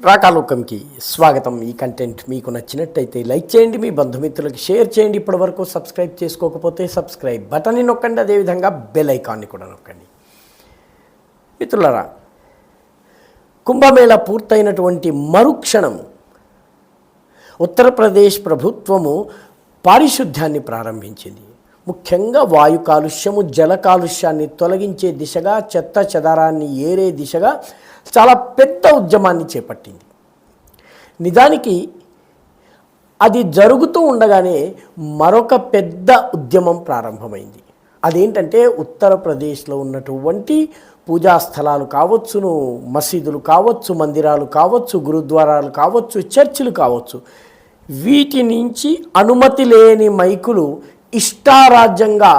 రాకాలోకంకి స్వాగతం. ఈ కంటెంట్ మీకు నచ్చినట్టయితే లైక్ చేయండి, మీ బంధుమిత్రులకు షేర్ చేయండి. ఇప్పటివరకు సబ్స్క్రైబ్ చేసుకోకపోతే సబ్స్క్రైబ్ బటన్ని నొక్కండి, అదేవిధంగా బెల్ ఐకాన్ని కూడా నొక్కండి. మిత్రులారా, కుంభమేళ పూర్తయినటువంటి మరుక్షణం ఉత్తరప్రదేశ్ ప్రభుత్వము పారిశుద్ధ్యాన్ని ప్రారంభించింది. ముఖ్యంగా వాయు కాలుష్యము, జల కాలుష్యాన్ని తొలగించే దిశగా, చెత్త చెదారాన్ని ఏరే దిశగా చాలా పెద్ద ఉద్యమాన్ని చేపట్టింది. నిజానికి అది జరుగుతూ ఉండగానే మరొక పెద్ద ఉద్యమం ప్రారంభమైంది. అదేంటంటే ఉత్తరప్రదేశ్లో ఉన్నటువంటి పూజా స్థలాలు కావచ్చును, మసీదులు కావచ్చు, మందిరాలు కావచ్చు, గురుద్వారాలు కావచ్చు, చర్చిలు కావచ్చు, వీటి నుంచి అనుమతి లేని మైకులు ఇష్టారాజ్యంగా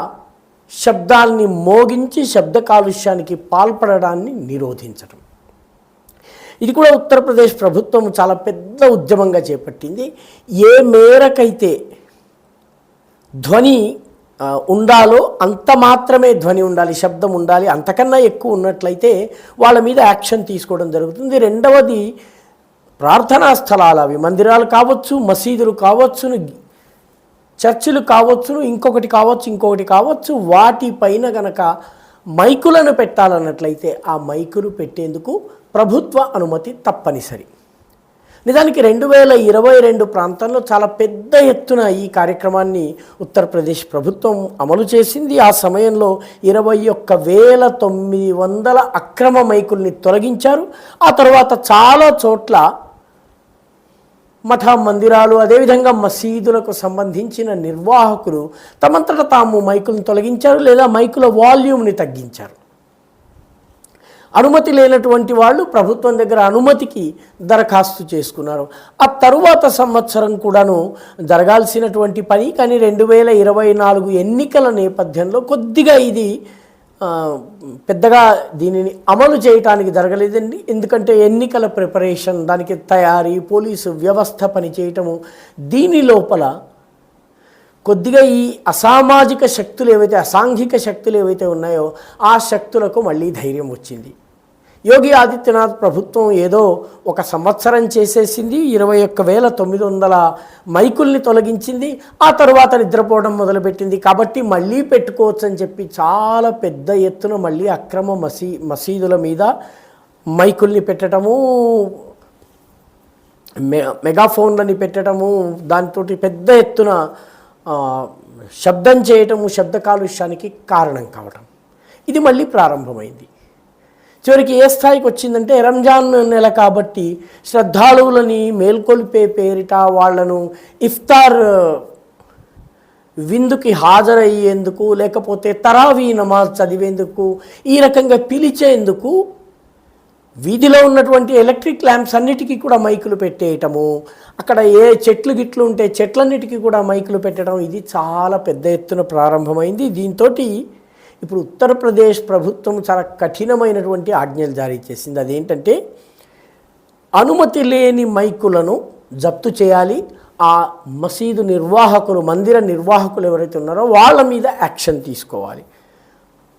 శబ్దాల్ని మోగించి శబ్ద కాలుష్యానికి పాల్పడడాన్ని నిరోధించడం. ఇది కూడా ఉత్తరప్రదేశ్ ప్రభుత్వం చాలా పెద్ద ఉద్యమంగా చేపట్టింది. ఏ మేరకైతే ధ్వని ఉండాలో అంత మాత్రమే ధ్వని ఉండాలి, శబ్దం ఉండాలి. అంతకన్నా ఎక్కువ ఉన్నట్లయితే వాళ్ళ మీద యాక్షన్ తీసుకోవడం జరుగుతుంది. రెండవది, ప్రార్థనా స్థలాలు, అవి మందిరాలు కావచ్చు, మసీదులు కావచ్చును, చర్చిలు కావచ్చును, ఇంకొకటి కావచ్చు, వాటిపైన గనక మైకులను పెట్టాలన్నట్లయితే ఆ మైకులు పెట్టేందుకు ప్రభుత్వ అనుమతి తప్పనిసరి. నిజానికి 2022 ప్రాంతంలో చాలా పెద్ద ఎత్తున ఈ కార్యక్రమాన్ని ఉత్తరప్రదేశ్ ప్రభుత్వం అమలు చేసింది. ఆ సమయంలో 21,900 అక్రమ మైకుల్ని తొలగించారు. ఆ తర్వాత చాలా చోట్ల మఠ మందిరాలు, అదేవిధంగా మసీదులకు సంబంధించిన నిర్వాహకులు తమంతట తాము మైకులను తొలగించారు, లేదా మైకుల వాల్యూమ్ని తగ్గించారు. అనుమతి లేనటువంటి వాళ్ళు ప్రభుత్వం దగ్గర అనుమతికి దరఖాస్తు చేసుకున్నారు. ఆ తరువాత సంవత్సరం కూడాను జరగాల్సినటువంటి పని, కానీ 2024 ఎన్నికల నేపథ్యంలో కొద్దిగా ఇది పెద్దగా దీనిని అమలు చేయటానికి జరగలేదండి. ఎందుకంటే ఎన్నికల ప్రిపరేషన్, దానికి తయారీ, పోలీసు వ్యవస్థ పనిచేయటము, దీని లోపల కొద్దిగా ఈ అసామాజిక శక్తులు ఏవైతే, అసాంఘిక శక్తులు ఏవైతే ఉన్నాయో ఆ శక్తులకు మళ్ళీ ధైర్యం వచ్చింది. యోగి ఆదిత్యనాథ్ ప్రభుత్వం ఏదో ఒక సంవత్సరం చేసేసింది, 21,900 మైకుల్ని తొలగించింది, ఆ తర్వాత నిద్రపోవడం మొదలుపెట్టింది. కాబట్టి మళ్ళీ పెట్టుకోవచ్చు అని చెప్పి చాలా పెద్ద ఎత్తున మళ్ళీ అక్రమ మసీదుల మీద మైకుల్ని పెట్టడము, మెగాఫోన్లని పెట్టడము, దాంతో పెద్ద ఎత్తున శబ్దం చేయటము, శబ్ద కాలుష్యానికి కారణం కావటం, ఇది మళ్ళీ ప్రారంభమైంది. చివరికి ఏ స్థాయికి వచ్చిందంటే, రంజాన్ నెల కాబట్టి శ్రద్ధాళువులని మేల్కొల్పే పేరిట వాళ్లను ఇఫ్తార్ విందుకి హాజరయ్యేందుకు, లేకపోతే తరావీ నమాజ్ చదివేందుకు, ఈ రకంగా పిలిచేందుకు వీధిలో ఉన్నటువంటి ఎలక్ట్రిక్ ల్యాంప్స్ అన్నిటికీ కూడా మైకులు పెట్టేయటము, అక్కడ ఏ చెట్లు గిట్లు ఉంటే చెట్లన్నిటికీ కూడా మైకులు పెట్టడం, ఇది చాలా పెద్ద ఎత్తున ప్రారంభమైంది. దీంతో ఇప్పుడు ఉత్తరప్రదేశ్ ప్రభుత్వం చాలా కఠినమైనటువంటి ఆజ్ఞలు జారీ చేసింది. అదేంటంటే, అనుమతి లేని మైకులను జప్తు చేయాలి. ఆ మసీదు నిర్వాహకులు, మందిర నిర్వాహకులు ఎవరైతే ఉన్నారో వాళ్ళ మీద యాక్షన్ తీసుకోవాలి.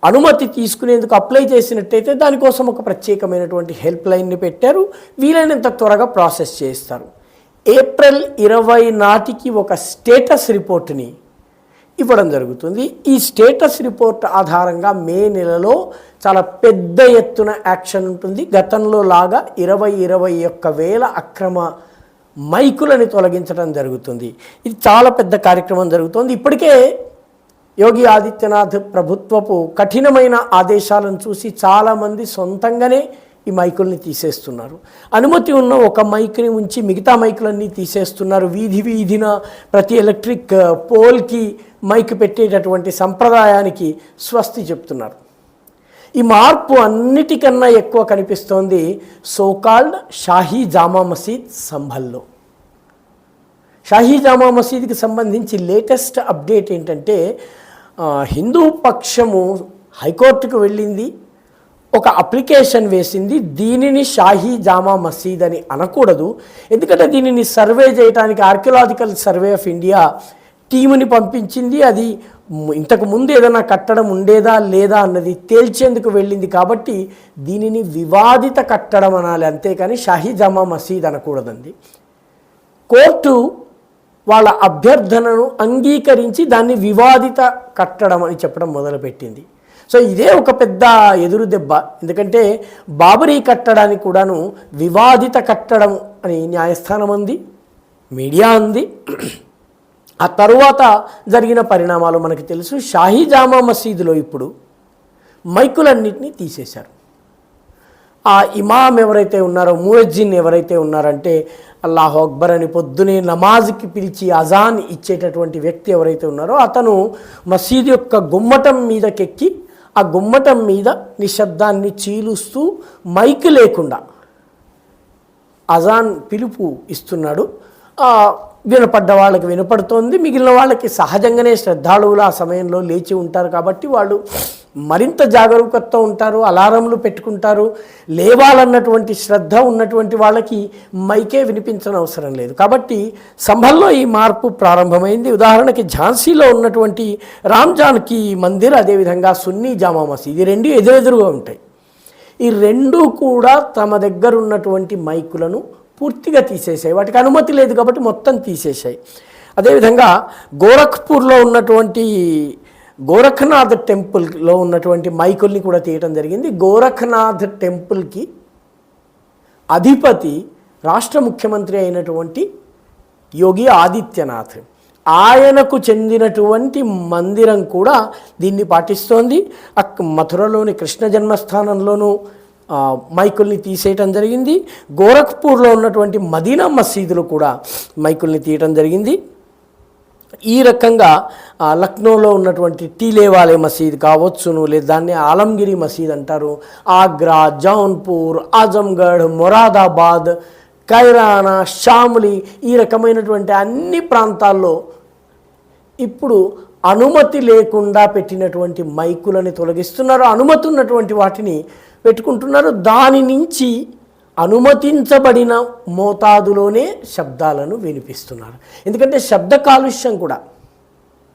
అనుమతి తీసుకునేందుకు అప్లై చేసినట్టయితే దానికోసం ఒక ప్రత్యేకమైనటువంటి హెల్ప్ లైన్ని పెట్టారు. వీలైనంత త్వరగా ప్రాసెస్ చేస్తారు. ఏప్రిల్ 20 నాటికి ఒక స్టేటస్ రిపోర్ట్ని ఇవ్వడం జరుగుతుంది. ఈ స్టేటస్ రిపోర్ట్ ఆధారంగా మే నెలలో చాలా పెద్ద ఎత్తున యాక్షన్ ఉంటుంది. గతంలో లాగా 21,000 అక్రమ మైకులని తొలగించడం జరుగుతుంది. ఇది చాలా పెద్ద కార్యక్రమం జరుగుతుంది. ఇప్పటికే యోగి ఆదిత్యనాథ్ ప్రభుత్వపు కఠినమైన ఆదేశాలను చూసి చాలామంది సొంతంగానే ఈ మైకుల్ని తీసేస్తున్నారు. అనుమతి ఉన్న ఒక మైక్ని ఉంచి మిగతా మైకులన్నీ తీసేస్తున్నారు. వీధిన ప్రతి ఎలక్ట్రిక్ పోల్కి మైక్ పెట్టేటటువంటి సంప్రదాయానికి స్వస్తి చెప్తున్నారు. ఈ మార్పు అన్నిటికన్నా ఎక్కువ కనిపిస్తోంది సోకాల్డ్ షాహీ జామా మసీద్ సంభల్లో. షాహీ జామా మసీద్కి సంబంధించి లేటెస్ట్ అప్డేట్ ఏంటంటే, హిందూ పక్షము హైకోర్టుకు వెళ్ళింది, ఒక అప్లికేషన్ వేసింది. దీనిని షాహీ జామా మసీద్ అని అనకూడదు, ఎందుకంటే దీనిని సర్వే చేయడానికి ఆర్కియలాజికల్ సర్వే ఆఫ్ ఇండియా టీముని పంపించింది. అది ఇంతకు ముందు ఏదైనా కట్టడం ఉండేదా లేదా అన్నది తేల్చేందుకు వెళ్ళింది. కాబట్టి దీనిని వివాదిత కట్టడం అనాలి, అంతేకాని షాహీ జామా మసీద్ అనకూడదండి. కోర్టు వాళ్ళ అభ్యర్థనను అంగీకరించి దాన్ని వివాదిత కట్టడం అని చెప్పడం మొదలుపెట్టింది. సో ఇదే ఒక పెద్ద ఎదురు దెబ్బ. ఎందుకంటే బాబరీ కట్టడానికి కూడాను వివాదిత కట్టడం అని న్యాయస్థానం ఉంది, మీడియా ఉంది. ఆ తరువాత జరిగిన పరిణామాలు మనకు తెలుసు. షాహీ జామా మసీదులో ఇప్పుడు మైకులన్నింటినీ తీసేశారు. ఆ ఇమాం ఎవరైతే ఉన్నారో, ముయజ్జిన్ ఎవరైతే ఉన్నారంటే అల్లాహు అక్బర్ అని పొద్దునే నమాజ్కి పిలిచి అజాన్ ఇచ్చేటటువంటి వ్యక్తి ఎవరైతే ఉన్నారో అతను మసీదు యొక్క గుమ్మటం మీదకెక్కి ఆ గుమ్మటం మీద నిశ్శబ్దాన్ని చీలుస్తూ మైక్ లేకుండా అజాన్ పిలుపు ఇస్తున్నాడు. వినపడ్డ వాళ్ళకి వినపడుతోంది, మిగిలిన వాళ్ళకి సహజంగానే శ్రద్ధాళువులు ఆ సమయంలో లేచి ఉంటారు కాబట్టి వాళ్ళు మరింత జాగరూకతతో ఉంటారు, అలారంలు పెట్టుకుంటారు. లేవాలన్నటువంటి శ్రద్ధ ఉన్నటువంటి వాళ్ళకి మైకే వినిపించని అవసరం లేదు. కాబట్టి సంభల్లో ఈ మార్పు ప్రారంభమైంది. ఉదాహరణకి ఝాన్సీలో ఉన్నటువంటి రామ్ జానకి మందిర్, అదేవిధంగా సున్నీ జామా మసీద్, ఈ రెండు ఎదురెదురుగా ఉంటాయి. ఈ రెండు కూడా తమ దగ్గర ఉన్నటువంటి మైకులను పూర్తిగా తీసేసాయి. వాటికి అనుమతి లేదు కాబట్టి మొత్తం తీసేసాయి. అదేవిధంగా గోరఖ్పూర్లో ఉన్నటువంటి గోరఖ్నాథ్ టెంపుల్లో ఉన్నటువంటి మైకుల్ని కూడా తీయటం జరిగింది. గోరఖ్నాథ్ టెంపుల్కి అధిపతి రాష్ట్ర ముఖ్యమంత్రి అయినటువంటి యోగి ఆదిత్యనాథ్, ఆయనకు చెందినటువంటి మందిరం కూడా దీన్ని పాటిస్తోంది. మథురలోని కృష్ణ జన్మస్థానంలోనూ మైకుల్ని తీసేయటం జరిగింది. గోరఖ్పూర్లో ఉన్నటువంటి మదీనా మసీదులు కూడా మైకుల్ని తీయటం జరిగింది. ఈ రకంగా లక్నోలో ఉన్నటువంటి టీలేవాలే మసీద్ కావచ్చును, లేదా దాన్ని ఆలంగిరి మసీద్ అంటారు, ఆగ్రా, జౌన్పూర్, ఆజంగఢ్, మొరాదాబాద్, కైరానా, షామ్లీ, ఈ రకమైనటువంటి అన్ని ప్రాంతాల్లో ఇప్పుడు అనుమతి లేకుండా పెట్టినటువంటి మైకులని తొలగిస్తున్నారు. అనుమతి ఉన్నటువంటి వాటిని పెట్టుకుంటున్నారు. దాని నుంచి అనుమతించబడిన మోతాదులోనే శబ్దాలను వినిపిస్తున్నారు. ఎందుకంటే శబ్ద కాలుష్యం కూడా,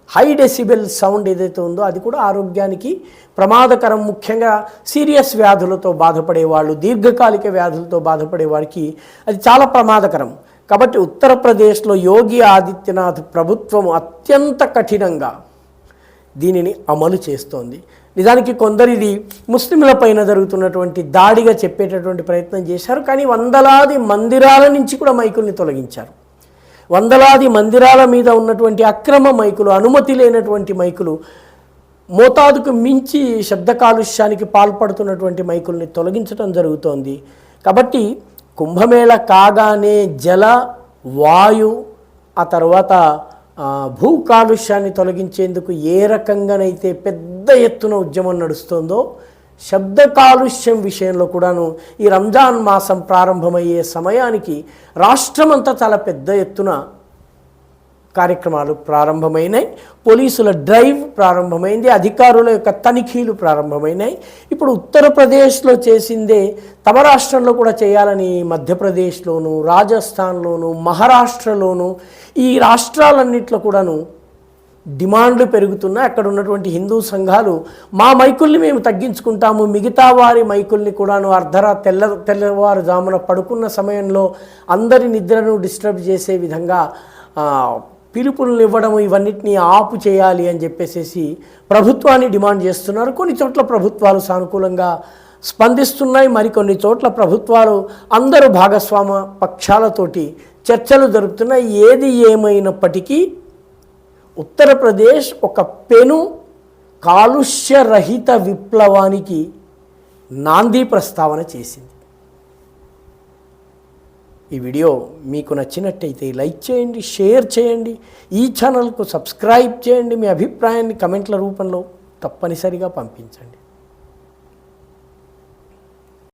హై డెసిబెల్ సౌండ్ ఏదైతే ఉందో అది కూడా ఆరోగ్యానికి ప్రమాదకరం. ముఖ్యంగా సీరియస్ వ్యాధులతో బాధపడేవాళ్ళు, దీర్ఘకాలిక వ్యాధులతో బాధపడే వారికి అది చాలా ప్రమాదకరం. కాబట్టి ఉత్తరప్రదేశ్లో యోగి ఆదిత్యనాథ్ ప్రభుత్వం అత్యంత కఠినంగా దీనిని అమలు చేస్తోంది. నిజానికి కొందరు ఇది ముస్లింల పైన జరుగుతున్నటువంటి దాడిగా చెప్పేటటువంటి ప్రయత్నం చేశారు. కానీ వందలాది మందిరాల నుంచి కూడా మైకుల్ని తొలగించారు. వందలాది మందిరాల మీద ఉన్నటువంటి అక్రమ మైకులు, అనుమతి లేనటువంటి మైకులు, మోతాదుకు మించి శబ్ద కాలుష్యానికి పాల్పడుతున్నటువంటి మైకుల్ని తొలగించడం జరుగుతోంది. కాబట్టి కుంభమేళ కాగానే జల, వాయు, ఆ తర్వాత భూ కాలుష్యాన్ని తొలగించేందుకు ఏ రకంగానైతే పెద్ద ఎత్తున ఉద్యమం నడుస్తుందో, శబ్ద కాలుష్యం విషయంలో కూడాను ఈ రంజాన్ మాసం ప్రారంభమయ్యే సమయానికి రాష్ట్రమంతా చాలా పెద్ద ఎత్తున కార్యక్రమాలు ప్రారంభమైనాయి. పోలీసుల డ్రైవ్ ప్రారంభమైంది, అధికారుల యొక్క తనిఖీలు ప్రారంభమైనాయి. ఇప్పుడు ఉత్తరప్రదేశ్లో చేసిందే తమ రాష్ట్రంలో కూడా చేయాలని మధ్యప్రదేశ్లోను, రాజస్థాన్లోను, మహారాష్ట్రలోను, ఈ రాష్ట్రాలన్నింటిలో కూడాను డిమాండ్లు పెరుగుతున్నాయి. అక్కడ ఉన్నటువంటి హిందూ సంఘాలు మా మైకుల్ని మేము తగ్గించుకుంటాము, మిగతా వారి మైకుల్ని కూడాను తెల్లవారుజామున పడుకున్న సమయంలో అందరి నిద్రను డిస్టర్బ్ చేసే విధంగా పిలుపులను ఇవ్వడం, ఇవన్నిటినీ ఆపు చేయాలి అని చెప్పేసి ప్రభుత్వాన్ని డిమాండ్ చేస్తున్నారు. కొన్ని చోట్ల ప్రభుత్వాలు సానుకూలంగా స్పందిస్తున్నాయి, మరికొన్ని చోట్ల ప్రభుత్వాలు అందరూ భాగస్వామ పక్షాలతోటి చర్చలు జరుపుతున్నాయి. ఏది ఏమైనప్పటికీ ఉత్తరప్రదేశ్ ఒక పెను కాలుష్యరహిత విప్లవానికి నాంది ప్రస్తావన చేసింది. ఈ వీడియో మీకు నచ్చినట్టయితే లైక్ చేయండి, షేర్ చేయండి, ఈ ఛానల్కు సబ్స్క్రైబ్ చేయండి. మీ అభిప్రాయాన్ని కమెంట్ల రూపంలో తప్పనిసరిగా పంపించండి.